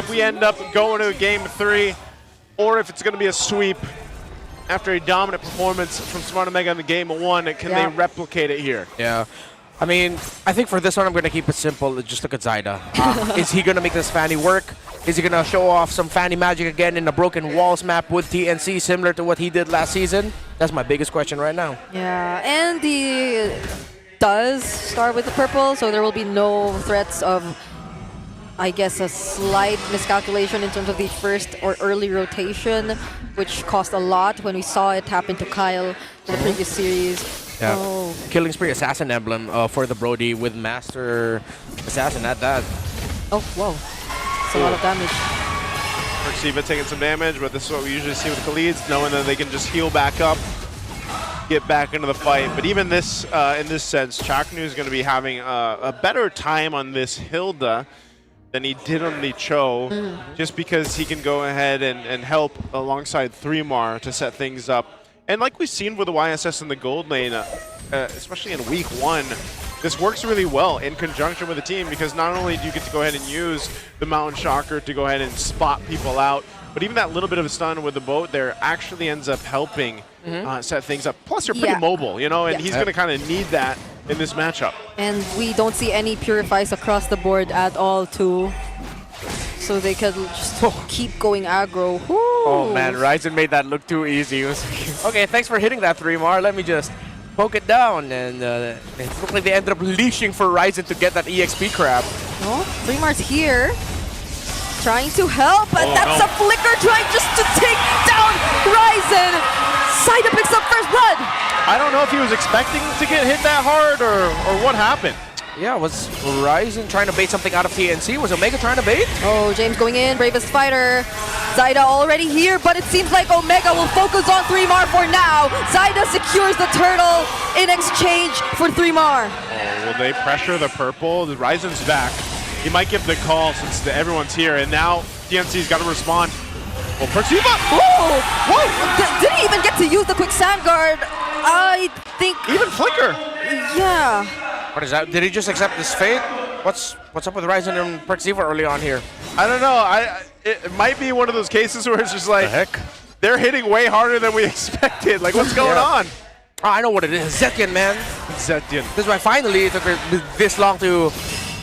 if we end up going to Game 3, or if it's going to be a sweep after a dominant performance from Smart Omega in the Game 1, can they replicate it here? Yeah. I mean, I think for this one, I'm going to keep it simple. Just look at Zyda. Is he going to make this Fanny work? Is he going to show off some Fanny magic again in the Broken Walls map with TNC, similar to what he did last season? That's my biggest question right now. Yeah, and he does start with the purple, so there will be no threats of, I guess, a slight miscalculation in terms of the first or early rotation, which cost a lot when we saw it happen to Kyle in the previous series. Yeah. Oh. Killing Spree Assassin emblem for the Brody with Master Assassin at that. Oh, whoa. That's a lot of damage. Perxiva taking some damage, but this is what we usually see with Khaleeds, knowing that they can just heal back up, get back into the fight. But even this, in this sense, Chaknu is going to be having a better time on this Hilda than he did on the Cho, just because he can go ahead and help alongside 3mar to set things up. And like we've seen with the YSS in the gold lane, especially in week 1, this works really well in conjunction with the team, because not only do you get to go ahead and use the Mountain Shocker to go ahead and spot people out, but even that little bit of a stun with the boat there actually ends up helping set things up. Plus, you're pretty mobile, you know, and he's going to kind of need that in this matchup. And we don't see any purifies across the board at all, too. So they could just keep going aggro. Woo. Oh man, Ryzen made that look too easy. Okay, thanks for hitting that 3mar. Let me just poke it down. And it looked like they ended up leashing for Ryzen to get that EXP crab. Oh, 3mar's here. Trying to help, and that's a flicker trying just to take down Ryzen. Zyda picks up first blood. I don't know if he was expecting to get hit that hard or what happened. Yeah, was Ryzen trying to bait something out of TNC? Was Omega trying to bait? Oh, James going in, bravest fighter. Zyda already here, but it seems like Omega will focus on 3mar for now. Zyda secures the turtle in exchange for 3mar. Oh, will they pressure the purple? The Ryzen's back. He might give the call since everyone's here, and now TNC's got to respond. Oh, Perxiva! Oh! Whoa! Didn't even get to use the quick sand guard. I think... Even Flicker! Yeah. What is that? Did he just accept his fate? What's up with Ryzen and Perxiva early on here? I don't know. It might be one of those cases where it's just like, the heck? They're hitting way harder than we expected. Like, what's going on? Oh, I know what it is. Zetian, man. Zetian. This is why finally it took her this long to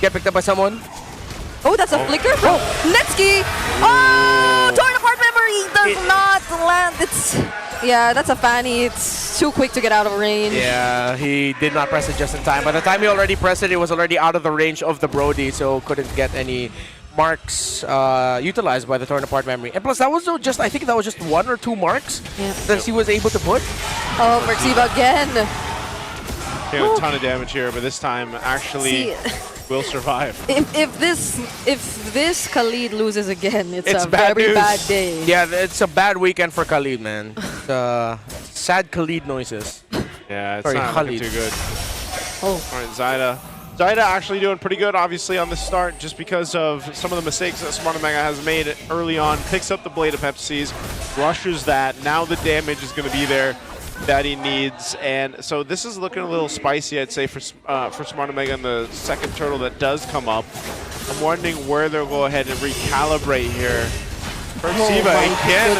get picked up by someone. Oh, that's a flicker from Netsky. Oh, torn apart memory does not land. Yeah, that's a Fanny. It's too quick to get out of range. Yeah, he did not press it just in time. By the time he already pressed it, it was already out of the range of the Brody, so couldn't get any marks utilized by the torn apart memory. And plus, that was just, I think that was just 1 or 2 marks that he was able to put. Oh, Perxiva again. A ton of damage here, but this time actually will survive. If this Khalid loses again, it's a bad very news. bad day. Yeah, it's a bad weekend for Khalid, man. Sad Khalid noises. Yeah, it's not looking too good. Oh. All right, Zyda. Zyda actually doing pretty good, obviously, on the start, just because of some of the mistakes that Smart Omega has made early on. Picks up the Blade of Pepsis, rushes that. Now the damage is going to be there that he needs, and so this is looking a little spicy, I'd say, for Smart Omega in the second turtle that does come up. I'm wondering where they'll go ahead and recalibrate here. Perxiva again.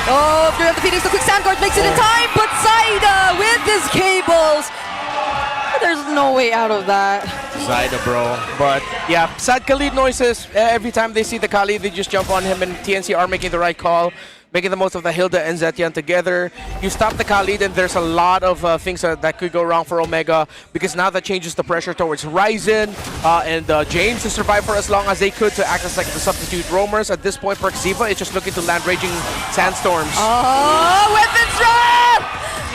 Oh, Fury of the Phoenix, the quick sand guard makes it in time, but Zyda with his cables. There's no way out of that. Zyda, bro. But yeah, sad Khalid noises. Every time they see the Khalid, they just jump on him, and TNC are making the right call, making the most of the Hilda and Zetian together. You stop the Khalid, and there's a lot of things that could go wrong for Omega, because now that changes the pressure towards Ryzen and James to survive for as long as they could to act as like the substitute roamers. At this point, Perxiva is just looking to land Raging Sandstorms. Oh, weapons drop!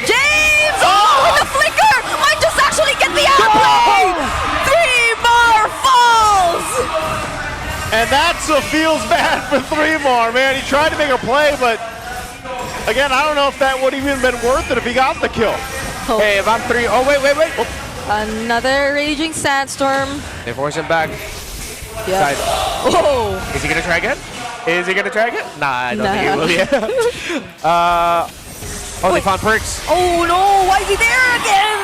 James! Oh, with the flicker! Might just actually get the outplay! 3mar falls! And that's what feels bad for 3mar, man. He tried to make a play, but again, I don't know if that would have even been worth it if he got the kill. Oh. Hey, if I'm 3, oh wait. Oh. Another Raging Sandstorm. They force him back. Yeah. Oh. Is he gonna try again? Is he gonna try again? Nah, I don't think he will. Yeah. Oh, they Wait. found Perks. Oh no, why is he there again?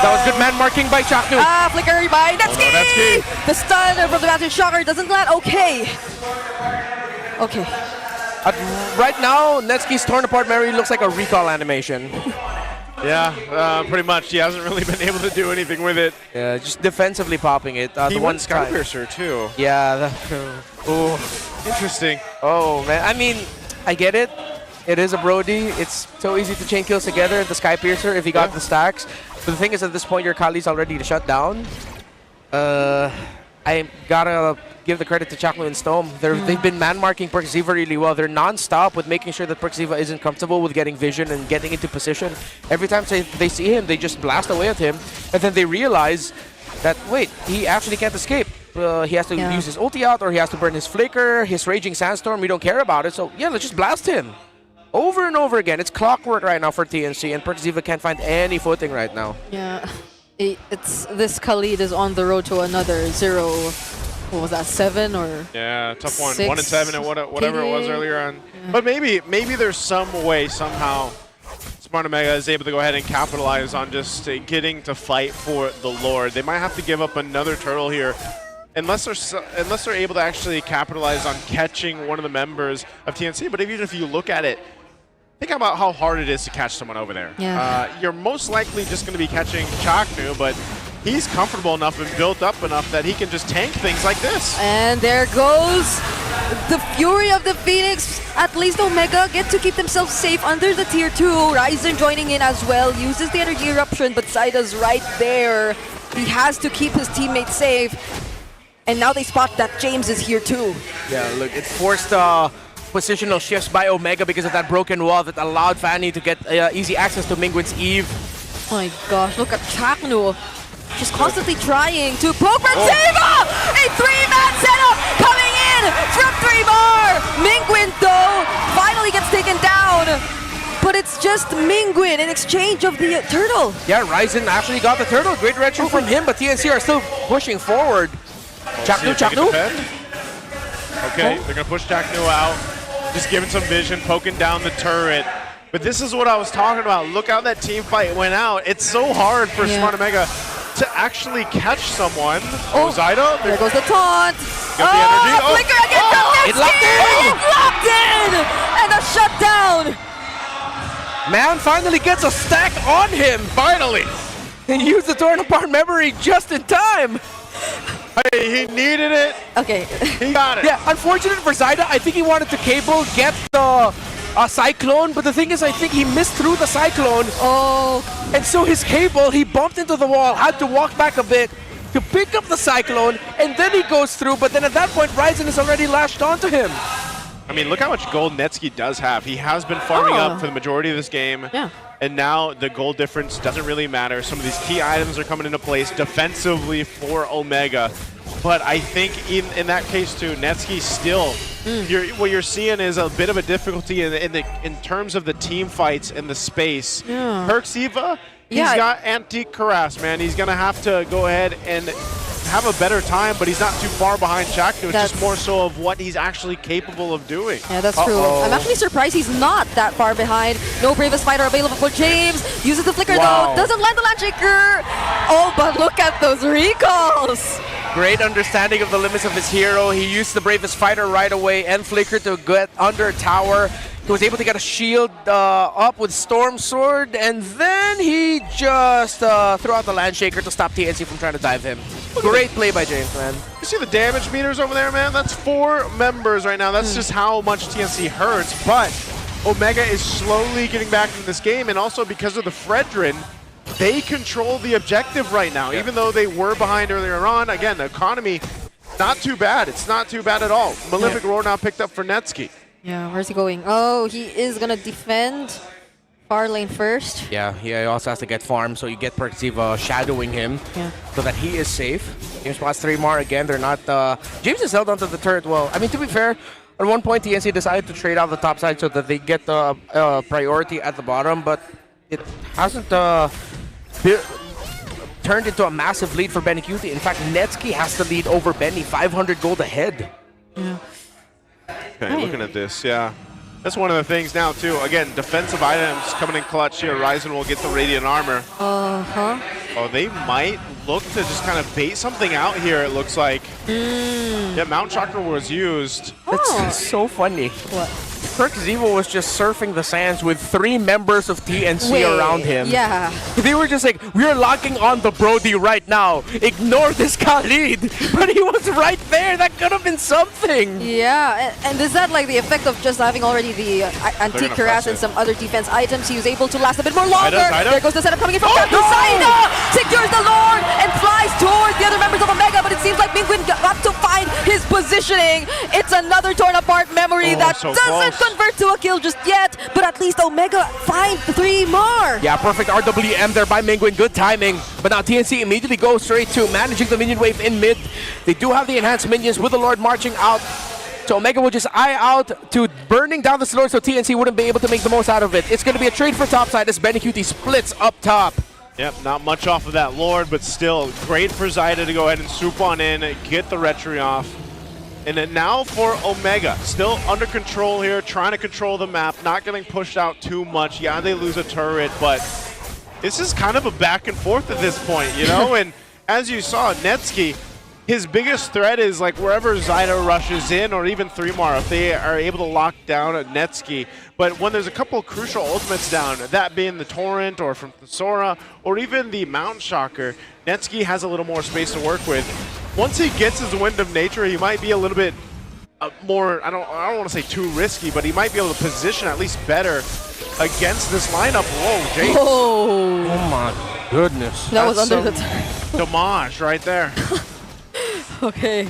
That was good man marking by Chaknu. Flicker by Netsky! Oh, no, Netsky. The stun from the Mountain Shocker doesn't land. Okay. Okay. Right now, Netsky's torn apart Mary looks like a recall animation. Yeah, pretty much. He hasn't really been able to do anything with it. Yeah, just defensively popping it. He The won one Sky time. Piercer too. Yeah. Oh. Interesting. Oh man. I mean, I get it. It is a Brody. It's so easy to chain kills together. The Sky Piercer, if you got Yeah. the stacks. But the thing is, at this point, your Kali's already to shut down. I gotta give the credit to Chaklu and Stome. They've been man-marking Perxiva really well. They're non-stop with making sure that Perxiva isn't comfortable with getting vision and getting into position. Every time they see him, they just blast away at him. And then they realize that, wait, he actually can't escape. He has to use his ulti out, or he has to burn his Flicker, his Raging Sandstorm. We don't care about it. So, yeah, let's just blast him. Over and over again. It's clockwork right now for TNC, and Perxiva can't find any footing right now. Yeah. It's this Khalid is on the road to another 0. What was that, 7 or? Yeah, tough one. 6 1 and 7 and whatever it was earlier on. Yeah. But maybe there's some way, somehow, Smart Omega is able to go ahead and capitalize on just getting to fight for the Lord. They might have to give up another turtle here. Unless they're able to actually capitalize on catching one of the members of TNC. But even if you look at it, think about how hard it is to catch someone over there. Yeah. You're most likely just going to be catching Chaknu, but he's comfortable enough and built up enough that he can just tank things like this. And there goes the Fury of the Phoenix. At least Omega get to keep themselves safe under the tier 2. Ryzen joining in as well, uses the energy eruption, but Saida's right there. He has to keep his teammates safe. And now they spot that James is here too. Yeah, look, it forced positional shifts by Omega because of that broken wall that allowed Fanny to get easy access to Mingwin's Eve. Oh my gosh, look at Chaknu. Just constantly trying to poke Perxiva! A 3-man setup coming in from 3-bar! Mingwin though finally gets taken down. But it's just Mingwin in exchange of the turtle. Yeah, Ryzen actually got the turtle. Great retro from him, but TNC are still pushing forward. Chaknu. Okay, they're going to push Chaknu out. Just giving some vision, poking down the turret. But this is what I was talking about. Look how that team fight went out. It's so hard for Smart Omega to actually catch someone. Oh, Zyda. There goes the taunt. Got the energy. Flicker again from Netsky. It locked in. It locked in. And a shutdown. Man finally gets a stack on him. Finally. And used the torn apart memory just in time. Hey, he needed it. Okay. He got it. Yeah, unfortunate for Zyda. I think he wanted to cable, get the Cyclone, but the thing is, I think he missed through the Cyclone. Oh. And so his cable, he bumped into the wall, had to walk back a bit to pick up the Cyclone, and then he goes through, but then at that point, Ryzen is already lashed onto him. I mean, look how much gold Netsky does have. He has been farming up for the majority of this game. Yeah. And now the gold difference doesn't really matter. Some of these key items are coming into place defensively for Omega. But I think in that case too, Netsky still, what you're seeing is a bit of a difficulty in terms of the team fights in the space. Yeah. Perxiva, he's got Antique Harass, man. He's going to have to go ahead and have a better time, but he's not too far behind Chaknu. It's just more so of what he's actually capable of doing. Yeah, that's true. I'm actually surprised he's not that far behind. No Bravest Fighter available for James. Uses the Flicker though. Doesn't land the Landshaker. Oh, but look at those recalls. Great understanding of the limits of his hero. He used the Bravest Fighter right away and Flicker to get under tower. He was able to get a shield up with Storm Sword, and then he just threw out the Landshaker to stop TNC from trying to dive him. Great play by James, man. You see the damage meters over there, man? That's 4 members right now. That's just how much TNC hurts. But Omega is slowly getting back into this game, and also because of the Fredrin, they control the objective right now. Even though they were behind earlier on, again, the economy, not too bad. It's not too bad at all. Malefic Roar now picked up for Netsky. Yeah, where's he going? Oh, he is gonna defend far lane first. Yeah, he also has to get farm, so you get Perxiva shadowing him so that he is safe. James spots 3 more again. They're not... James is held onto the turret well. I mean, to be fair, at one point TNC decided to trade out the top side so that they get the priority at the bottom, but it hasn't turned into a massive lead for Benny Cutie. In fact, Netsky has to lead over Benny, 500 gold ahead. Yeah. Okay, looking at this, yeah. That's one of the things now, too. Again, defensive items coming in clutch here. Ryzen will get the Radiant Armor. Uh-huh. Oh, they might look to just kind of bait something out here, it looks like. Yeah, Mount Chakra was used. That's so funny. What? Kirk Zivo was just surfing the sands with 3 members of TNC around him. Yeah. They were just like, we're locking on the Brody right now. Ignore this Khalid. But he was right there. That could have been something. Yeah, and is that like the effect of just having already the antique press harass and it. some other defense items? He was able to last a bit more longer. Zaida. There goes the setup coming in from Captain no! Zaida! Secures the Lord and flies towards the other members of Omega, but it seems like Mingwin got to find his positioning. It's another torn apart memory that so doesn't close. convert to a kill just yet, but at least Omega find 3 more. Yeah, perfect RWM there by Mingwin. Good timing. But now TNC immediately goes straight to managing the minion wave in mid. They do have the enhanced minions with the Lord marching out. So Omega will just eye out to burning down the Lord so TNC wouldn't be able to make the most out of it. It's going to be a trade for topside as Benecutie splits up top. Yep, not much off of that Lord, but still great for Zaida to go ahead and swoop on in, get the Retry off. And then now for Omega, still under control here, trying to control the map, not getting pushed out too much. Yeah, they lose a turret, but this is kind of a back and forth at this point, you know? And as you saw, Netsky, his biggest threat is like wherever Zaida rushes in, or even 3mar, if they are able to lock down a Netsky. But when there's a couple crucial ultimates down, that being the Torrent or from the Sora, or even the Mount Shocker, Netsky has a little more space to work with. Once he gets his Wind of Nature, he might be a little bit more, I don't want to say too risky, but he might be able to position at least better against this lineup. Whoa, Jay. Oh, Oh my goodness. that was That's under the some damage right there. Okay.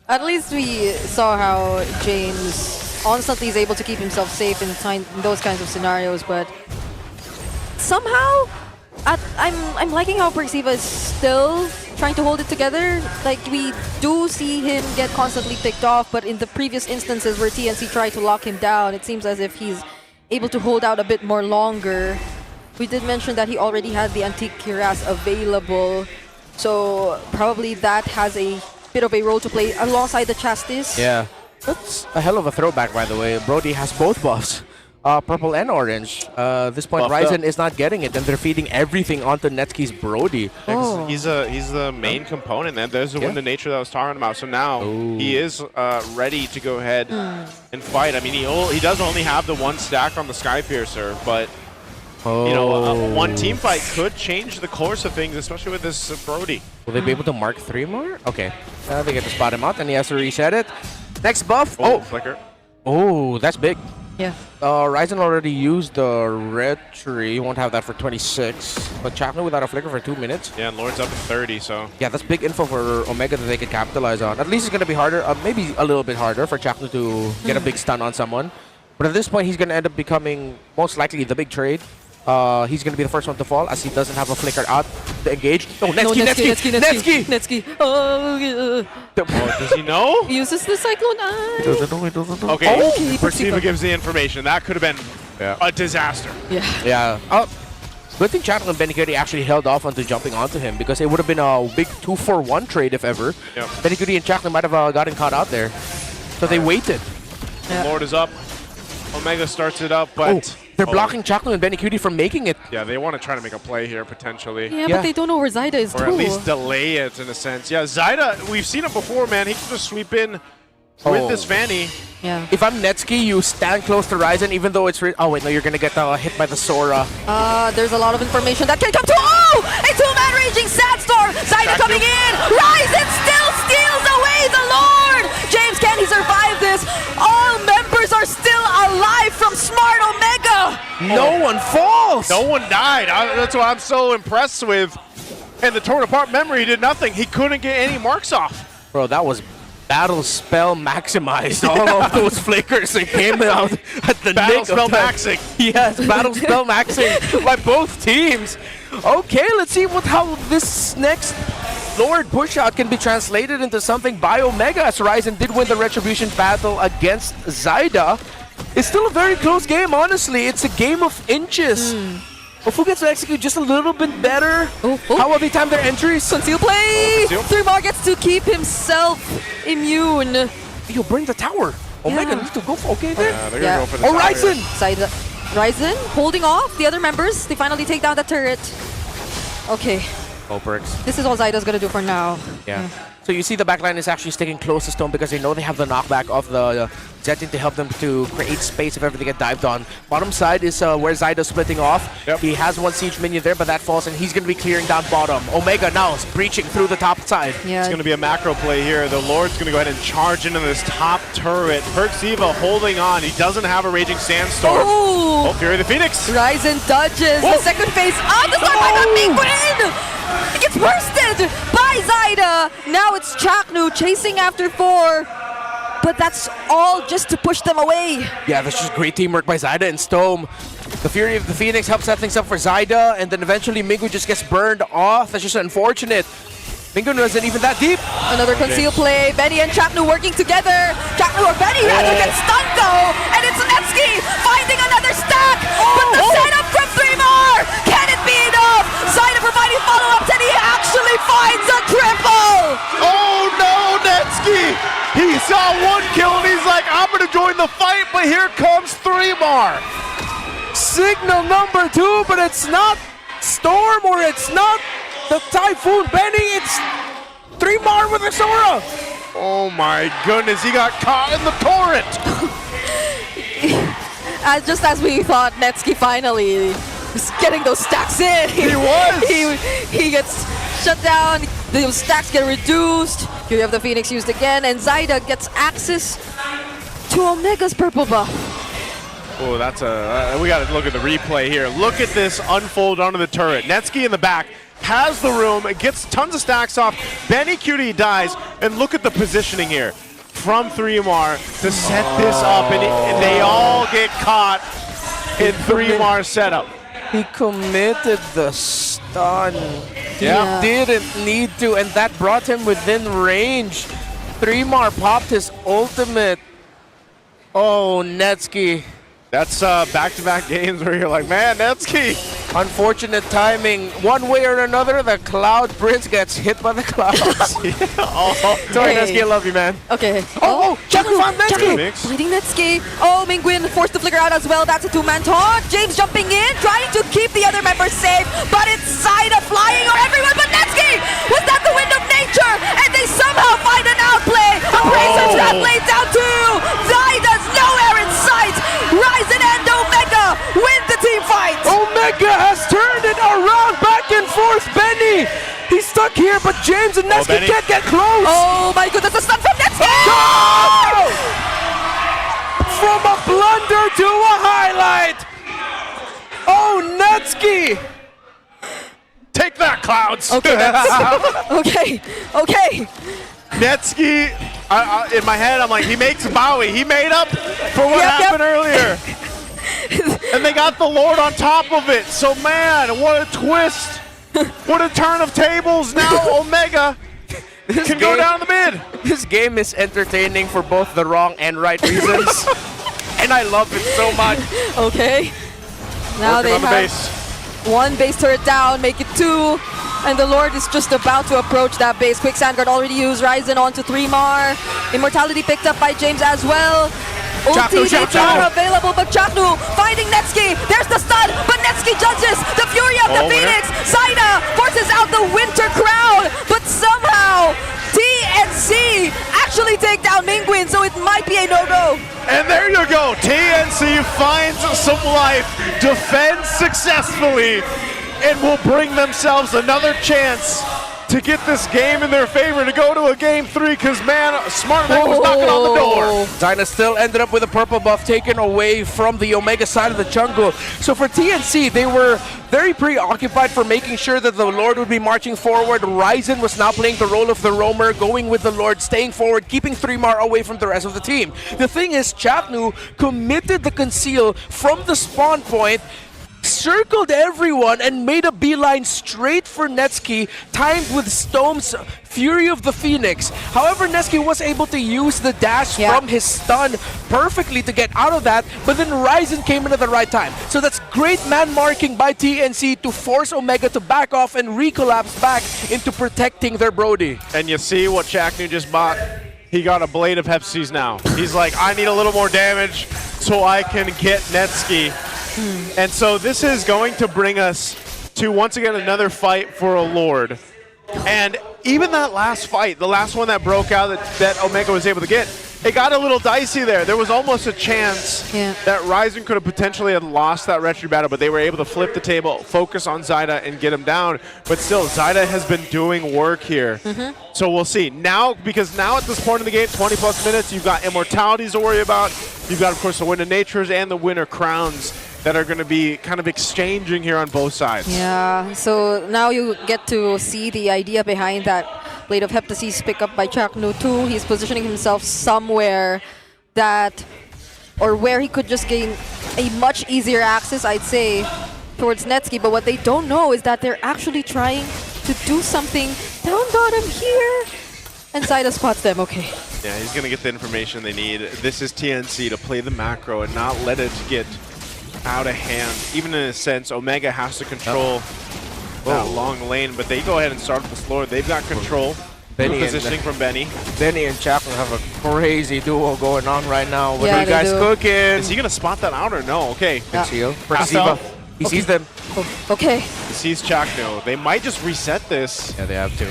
At least we saw how James constantly is able to keep himself safe in those kinds of scenarios, but somehow I'm liking how Persiva is still trying to hold it together. Like, we do see him get constantly picked off, but in the previous instances where TNC tried to lock him down, it seems as if he's able to hold out a bit more longer. We did mention that he already had the Antique Cuirass available, so probably that has a bit of a role to play alongside the Chastis. Yeah. That's a hell of a throwback, by the way. Brody has both buffs. Purple and orange. At this point, Buffed Ryzen up. is not getting it, and they're feeding everything onto Netsky's Brody. Oh. He's the main component. And there's the Wind of Nature that I was talking about. So now he is ready to go ahead and fight. I mean, he does only have the 1 stack on the Skypiercer, but you know, one team fight could change the course of things, especially with this Brody. Will they be able to mark 3 more? Okay. They get to spot him out, and he has to reset it. Next buff. Oh, Flicker. oh, that's big. Yeah. Ryzen already used the Retry. He won't have that for 26. But Chakna without a flicker for 2 minutes. Yeah, and Lord's up at 30, so. Yeah, that's big info for Omega that they can capitalize on. At least it's going to be harder, maybe a little bit harder for Chakna to get a big stun on someone. But at this point, he's going to end up becoming most likely the big trade. He's going to be the first one to fall as he doesn't have a flicker out to engage. Oh, Netsky! Oh, Does he know? he uses the Cyclone Eye. He doesn't know. Okay, Oh, Persiva gives the information. That could have been a disaster. Yeah. Yeah. Good thing Chakna and Benecutie actually held off onto jumping onto him because it would have been a big 2-for-1 trade if ever. Yep. Benecutie and Chakna might have gotten caught out there. So they waited. Yeah. Lord is up. Omega starts it up, but They're blocking Chakna and Benecutie from making it. yeah, they want to try to make a play here potentially. Yeah, Yeah. but they don't know where Zaida is Or too. at least delay it in a sense. Yeah, Zaida, we've seen it before, man. He can just sweep in with this Fanny. Yeah. If I'm Netsky, you stand close to Ryzen even though it's... Oh, wait, no, you're going to get hit by the Sora. There's a lot of information that can come to. Oh! A 2-man raging Sandstorm! Zaida Back coming to- in! Ryzen still steals away the Lord! James, can he survive this? All members are still alive from Smart Omega! No one falls! No one died. That's what I'm so impressed with. And the torn apart memory did nothing. He couldn't get any marks off. Bro, that was battle spell maximized. All of those flickers that came out at the Battle nick spell of time. maxing. Yes, battle spell maxing by both teams. Okay, let's see how this next Lord push-out can be translated into something by Omega, as Ryzen did win the Retribution battle against Zaida. It's still a very close game, honestly. It's a game of inches. But who gets to execute just a little bit better? Oh. How will they time their entries? Conceal play! Conceal. 3 more gets to keep himself immune. Yo, bring the tower. Omega needs to go for okay there. Yeah, they're gonna go for the Oh, tower. Ryzen! Ryzen holding off the other members. They finally take down the turret. Okay, Oh, Perks. this is all Zyda's gonna do for now. Yeah. So you see the backline is actually sticking close to Stone because they know they have the knockback of the Zetin to help them to create space if ever they get dived on. Bottom side is where Zyda's splitting off. Yep. He has one siege minion there, but that falls and he's going to be clearing down bottom. Omega now is breaching through the top side. Yeah, It's going to be a macro play here. The Lord's going to go ahead and charge into this top turret. Perksiva holding on. He doesn't have a Raging Sandstorm. Oh! Oh, Fury of the Phoenix. Ryzen dodges the second phase of the storm by the Mingwin! It gets bursted by Zyda! Now it's Chaknu chasing after 4. But that's all just to push them away. Yeah, that's just great teamwork by Zyda and Stone. The Fury of the Phoenix helps set things up for Zyda, and then eventually Minggu just gets burned off. That's just unfortunate. Minggu wasn't even that deep. Another conceal play. Benny and Chaknu working together. Chaknu or Benny rather gets stunned though. And it's Netsky finding another stack. But the setup from 3-Mar! Can it be enough? Zyda providing follow-ups and he actually finds a triple! Oh no, Netsky! He saw one kill and he's like, I'm going to join the fight, but here comes 3-Mar. Signal number 2, but it's not Storm or it's not the Typhoon Benny, it's 3-Mar with a Sora. Oh my goodness, he got caught in the torrent. Just as we thought, Netsky finally is getting those stacks in. He was. He gets shut down. The stacks get reduced. Here you have the Phoenix used again, and Zyda gets access to Omega's purple buff. Oh, that's we got to look at the replay here. Look at this unfold onto the turret. Netsky in the back has the room. It gets tons of stacks off. Benny Cutie dies, and look at the positioning here from 3-Mar to set this up, and they all get caught in 3-Mar setup. He committed the stun. Yeah. He didn't need to, and that brought him within range. 3-Mar popped his ultimate. Oh, Netsky. That's back-to-back games where you're like, man, Netsky. Unfortunate timing. One way or another, the Cloud Prince gets hit by the clouds. Sorry, Hey. Netsky, I love you, man. Okay. Oh, Chaknu found Netsky. Fighting Netsky. Oh, Mingwin forced to flicker out as well. That's a 2-man taunt. James jumping in, trying to keep the other members safe, but it's Zyda flying or everyone but Netsky! Was that the wind of nature? And they somehow find an outplay. Appraiser trap laid down too. Zyda's nowhere in sight. Ryzen and Omega win the team fight. Omega has turned it around, back and forth. Benny, he's stuck here, but James and Netsky Benny. can't get close. Oh my goodness, a stun from Netsky! Oh! From a blunder to a highlight. Oh, Netsky. Take that, Clouds. Okay, okay, okay. Netsky, in my head, I'm like, he makes Bowie. He made up for what Yep, happened earlier. And they got the Lord on top of it. So, man, what a twist. What a turn of tables. Now Omega can go down the mid. This game is entertaining for both the wrong and right reasons. And I love it so much. Okay. Now Working they on the have base. one base turret down, make it 2. And the Lord is just about to approach that base. Quick Sandguard already used. Ryzen onto 3-Mar. Immortality picked up by James as well. Ulti dates are available, but Chaknu finding Netsky. There's the stun, but Netsky judges the Fury of the Phoenix. Zyda forces out the Winter Crown, but somehow TNC actually take down Mingwin, so it might be a no-go. And there you go. TNC finds some life, defends successfully, and will bring themselves another chance to get this game in their favor to go to a game 3 because, man, Smart Man was knocking on the door. Zyda still ended up with a purple buff taken away from the Omega side of the jungle. So for TNC, they were very preoccupied for making sure that the Lord would be marching forward. Ryzen was now playing the role of the roamer, going with the Lord, staying forward, keeping 3-Mar away from the rest of the team. The thing is, Chaknu committed the conceal from the spawn point, circled everyone and made a beeline straight for Netsky, timed with Stone's Fury of the Phoenix. However, Netsky was able to use the dash from his stun perfectly to get out of that, but then Ryzen came in at the right time. So that's great man marking by TNC to force Omega to back off and recollapse back into protecting their Brody. And you see what Chaknu just bought? he got a blade of Pepsi's now. He's like, I need a little more damage so I can get Netski. And so this is going to bring us to, once again, another fight for a Lord. And even that last fight, the last one that broke out that Omega was able to get, it got a little dicey there. There was almost a chance that Ryzen could have potentially had lost that Retri battle, but they were able to flip the table, focus on Zyda, and get him down. But still, Zyda has been doing work here. So we'll see. Now, because now at this point in the game, 20-plus minutes, you've got Immortalities to worry about. You've got, of course, the Winter Natures and the Winter Crowns that are going to be kind of exchanging here on both sides. Yeah, so now you get to see the idea behind that Blade of Heptasis pick up by Chaknu too. He's positioning himself somewhere that, or where he could just gain a much easier access, I'd say, towards Netski. But what they don't know is that they're actually trying to do something down bottom here. And Zyda spots them, okay. Yeah, he's going to get the information they need. This is TNC to play the macro and not let it get out of hand. Even in a sense, Omega has to control that long lane, but they go ahead and start with the slower. They've got control. Good positioning from Benny. Benny and Chapel have a crazy duo going on right now. What are you they guys do. cooking? Is he going to spot that out or no? Okay. Conceal. Pass out. He sees them. Okay. He sees Chakno. They might just reset this. Yeah, they have to.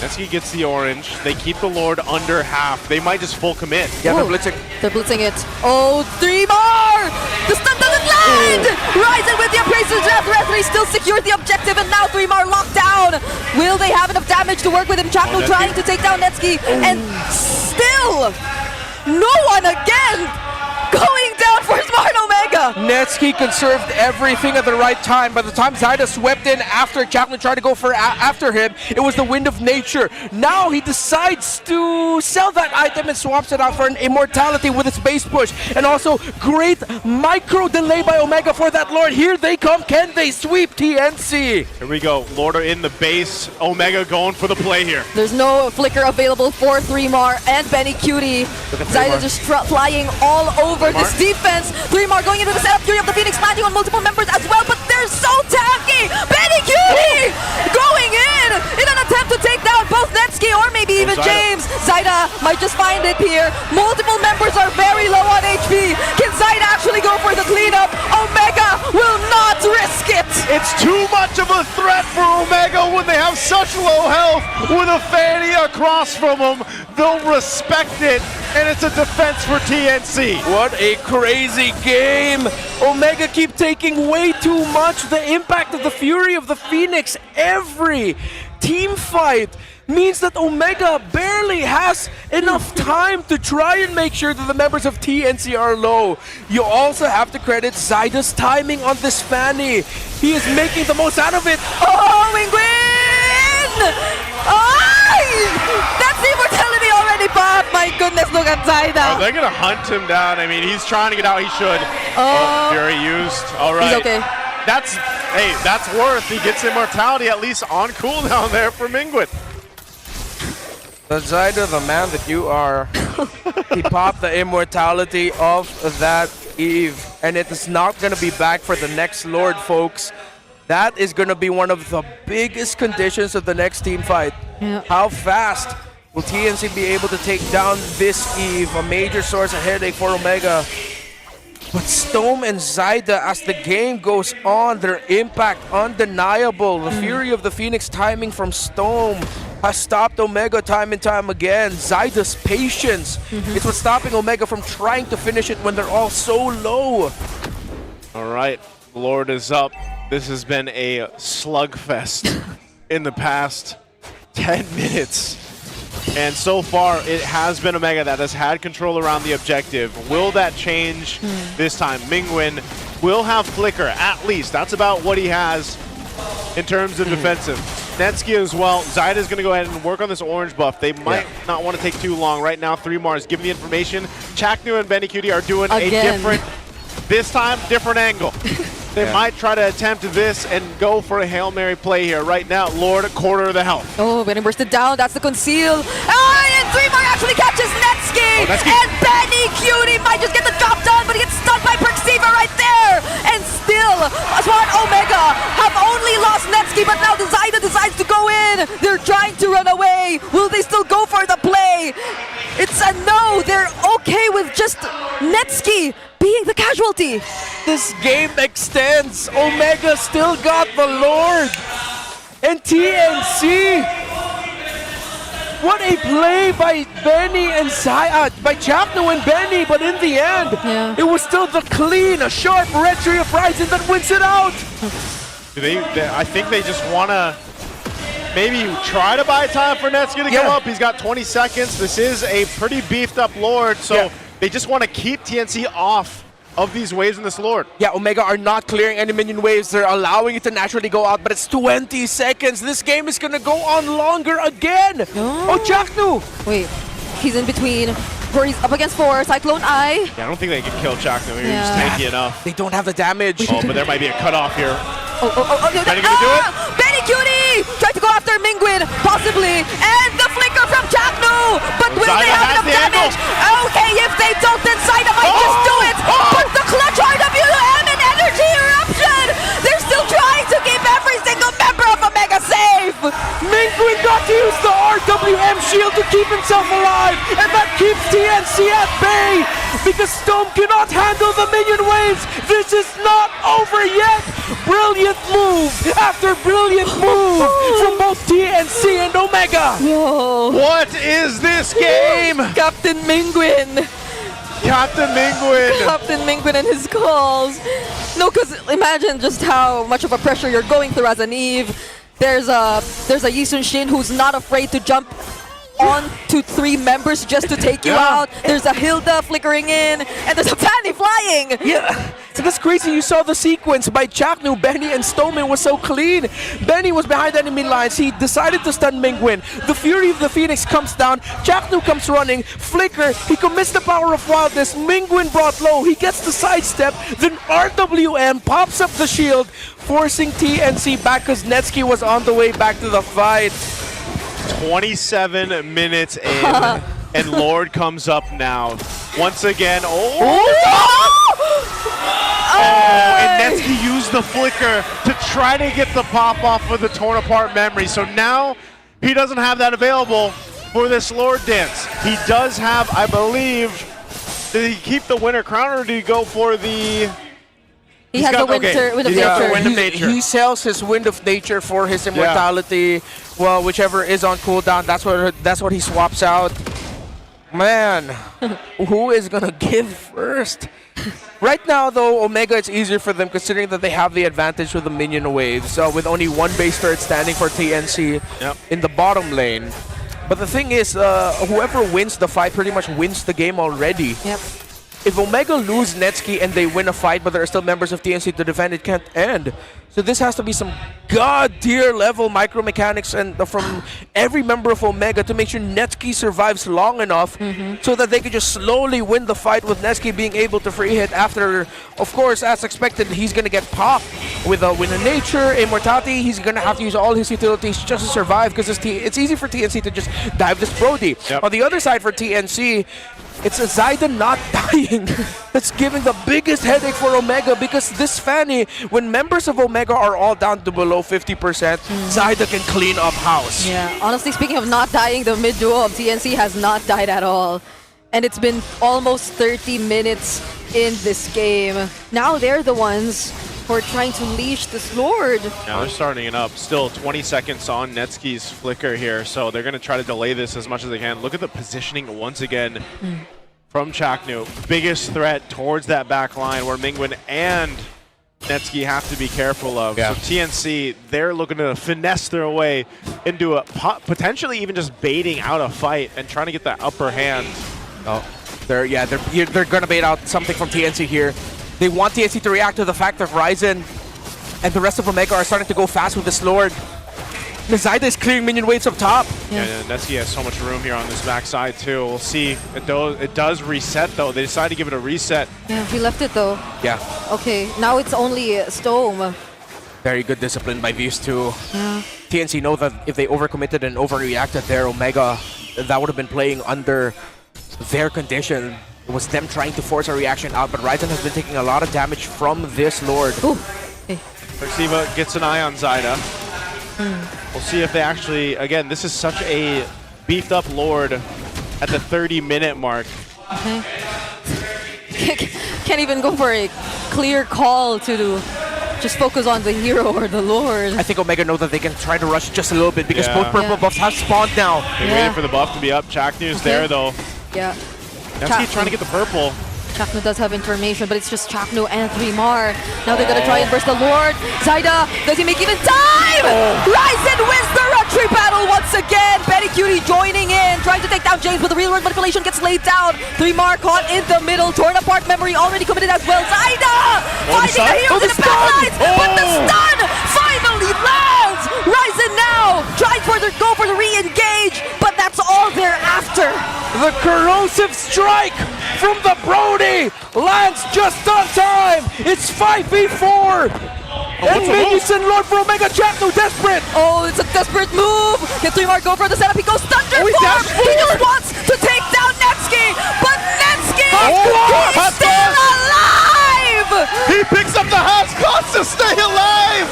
Netski gets the orange. They keep the Lord under half. They might just full commit. Yeah, they're Ooh. blitzing. They're blitzing it. Oh, 3 more! The stun doesn't land! Ryzen with the Appraiser's Death. Referee still secured the objective, and now 3 more locked down. Will they have enough damage to work with him? Chakno trying to take down Netski, and still, no one again going down for Smart Omega. Netski conserved everything at the right time. By the time Zyda swept in after Chaplin tried to go for after him, it was the Wind of Nature. Now he decides to sell that item and swaps it out for an Immortality with its base push. And also, great micro delay by Omega for that Lord. Here they come. Can they sweep TNC? Here we go. Lord are in the base. Omega going for the play here. There's no flicker available for 3mar and Benny Cutie. Zyda just flying all over this defense. 3mar going into the setup. Fury of the Phoenix landing on multiple members as well, but they're so tanky. Benny Cutie going in an attempt to take down both Netski or maybe even James. Zyda might just find it here. Multiple members are very low on HP. Can Zyda actually go for the cleanup? Omega will not risk it. It's too much of a threat for Omega when they have such low health. With a Fanny across from them, they'll respect it, and it's a defense for TNC. What a crazy game! Omega keep taking way too much. The impact of the Fury of the Phoenix every team fight means that Omega barely has enough time to try and make sure that the members of TNC are low. You also have to credit Zyda's timing on this Fanny. He is making the most out of it. Oh, Wingwin! That's the immortality already, Bob. My goodness, look at Zyda. They're going to hunt him down. I mean, he's trying to get out. He should. Oh, Fury used. All right. He's okay. That's worth. He gets immortality at least on cooldown there for Mingwin. The Zyda, the man that you are, he popped the immortality of that Eve, and it is not going to be back for the next Lord, folks. That is going to be one of the biggest conditions of the next team fight. Yeah. How fast will TNC be able to take down this Eve? A major source of headache for Omega. But Stome and Zyda, as the game goes on, their impact undeniable. The Fury of the Phoenix timing from Stome has stopped Omega time and time again. Zyda's patience is what's stopping Omega from trying to finish it when they're all so low. All right, Lord is up. This has been a slugfest in the past 10 minutes. And so far, it has been Omega that has had control around the objective. Will that change this time? Mingwin will have Flicker, at least. That's about what he has in terms of defensive. Netski as well. Zyda is going to go ahead and work on this orange buff. They might not want to take too long. Right now, 3mar is giving the information. Chaknu and Benny Cutie are doing a different, this time, different angle. They might try to attempt this and go for a Hail Mary play here. Right now, Lord, a quarter of the health. Oh, Benny bursted down. That's the conceal. And 3mar actually catches Netski. And Benny Cutie might just get the job done, but he gets stunned by Perceiver right there. And still, Smart Omega have only lost Netski, but now the Zyda decides to go in. They're trying to run away. Will they still go for the play? they're okay with just Netsky being the casualty. This game extends. Omega still got the Lord. And TNC. What a play by Benny and by Chapno and Benny, but in the end, it was still the clean, a sharp retry of Ryzen that wins it out. I think they just want to maybe try to buy time for Netsky to come up. He's got 20 seconds. This is a pretty beefed up Lord, so they just want to keep TNC off of these waves in this Lord. Yeah, Omega are not clearing any minion waves. They're allowing it to naturally go out, but it's 20 seconds. This game is going to go on longer again. Oh, Chaknu! Wait, he's in between. Where he's up against 4, Cyclone Eye. Yeah, I don't think they can kill Chaknu. He's just tanky enough. They don't have the damage. Oh, but there might be a cutoff here. No, Benny gonna do it? Benny Cutie! Tried to go after Mingwin, possibly. And the flicker from Chaknu! But will they have enough damage? Okay, if they don't, then Saida might just do it! But the clutch RWM and energy eruption! They're still trying to keep every single member of Omega safe! Mingwin got to use the RWM shield to keep himself alive, and that keeps TNC at bay! Because Stone cannot handle the minion waves! This is not over yet! Brilliant move after brilliant move from both TNC and Omega! Whoa. What is this game? Captain Mingwin! Captain Mingwin! Captain Mingwin and his calls! No, because imagine just how much of a pressure you're going through as an Eve. There's a Yisun Shin who's not afraid to jump on to 3 members just to take you out. There's a Hilda flickering in, and there's a Fanny flying! Yeah, so that's crazy. You saw the sequence by Chaknu, Benny, and Stoneman was so clean. Benny was behind enemy lines. He decided to stun Mingwin. The Fury of the Phoenix comes down. Chaknu comes running. Flicker. He commits the power of wildness. Mingwin brought low. He gets the sidestep. Then RWM pops up the shield, forcing TNC back because Netsky was on the way back to the fight. 27 minutes in, and Lord comes up now. Once again, and Netsky used the flicker to try to get the pop off of the torn apart memory. So now he doesn't have that available for this Lord dance. He does have, I believe, did he keep the winter crown or did he go for the... He has the Wind of Nature. He sells his Wind of Nature for his immortality. Well, whichever is on cooldown, that's what he swaps out. Man, who is gonna give first? Right now, though, Omega, it's easier for them considering that they have the advantage with the minion waves. So with only 1 base turret standing for TNC in the bottom lane. But the thing is, whoever wins the fight pretty much wins the game already. Yep. If Omega lose Netsky and they win a fight, but there are still members of TNC to defend, it can't end. So this has to be some god-tier level micro mechanics and from every member of Omega to make sure Netsky survives long enough so that they can just slowly win the fight with Netsky being able to free hit after, of course, as expected, he's going to get popped with a Wind of Nature, Immortality. He's going to have to use all his utilities just to survive because it's easy for TNC to just dive this Brody. On the other side for TNC, it's a Zayden not dying that's giving the biggest headache for Omega because this Fanny, when members of Omega are all down to below 50%, Zayden can clean up house. Yeah, honestly speaking of not dying, the mid duo of TNC has not died at all. And it's been almost 30 minutes in this game. Now they're the ones who are trying to leash this Lord. Now they're starting it up. Still 20 seconds on Netsky's flicker here, so they're going to try to delay this as much as they can. Look at the positioning once again from Chaknu. Biggest threat towards that back line where Mingwin and Netsky have to be careful of. So TNC, they're looking to finesse their way into a potentially even just baiting out a fight and trying to get that upper hand. They're going to bait out something from TNC here. They want TNC to react to the fact that Ryzen and the rest of Omega are starting to go fast with this Lord. Zaida is clearing minion waves up top. Yeah, Netsky has so much room here on this backside too. We'll see. It does reset though. They decided to give it a reset. Yeah, he left it though. Yeah. Okay, now it's only Stome. Very good discipline by these two. Yeah. TNC know that if they overcommitted and overreacted there, Omega, that would have been playing under their condition. It was them trying to force a reaction out, but Ryzen has been taking a lot of damage from this Lord. Ooh. Hey. Perciva gets an eye on Zaida. We'll see if they actually, again, this is such a beefed up Lord at the 30-minute mark. Okay. Can't even go for a clear call to just focus on the hero or the Lord. I think Omega know that they can try to rush just a little bit because Yeah. both purple buffs have spawned now. They're Yeah. waiting for the buff to be up. Chaknu's there though. Yeah. Nevsky trying to get the purple. Chaknu does have information, but it's just Chaknu and 3mar. Now they're gonna try and burst the Lord. Zaida, does he make even time? Ryzen wins the Rotary battle once again. Betty Cutie joining in, trying to take down James, but the real world manipulation gets laid down. 3mar caught in the middle, torn apart memory already committed as well. Zaida finding the heels in the backlines, but the stun finally lands. Ryzen now trying for the go for the re-engage, but that's all they're after. The corrosive strike from the Brody lands just on time. It's 5v4. And Minions and Lord for Omega Chaknu desperate. Oh, it's a desperate move. Can 3mar go for the setup? He goes Thunder he form. dashed He just forward. wants to take down Nevsky, but Nevsky Hot is still alive. He picks up the house cost to stay alive.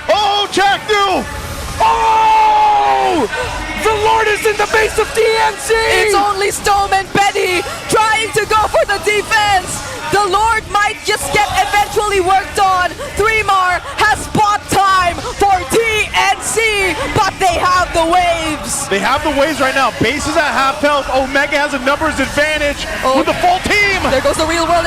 Oh, Chaknu! Oh! The Lord is in the base of TNC. It's only Stone and Betty trying to go for the defense. The Lord might just get eventually worked on. 3mar has bought time for TNC, but they have the waves. They have the waves right now. Base is at half health. Omega has a numbers advantage with the full team. There goes the real world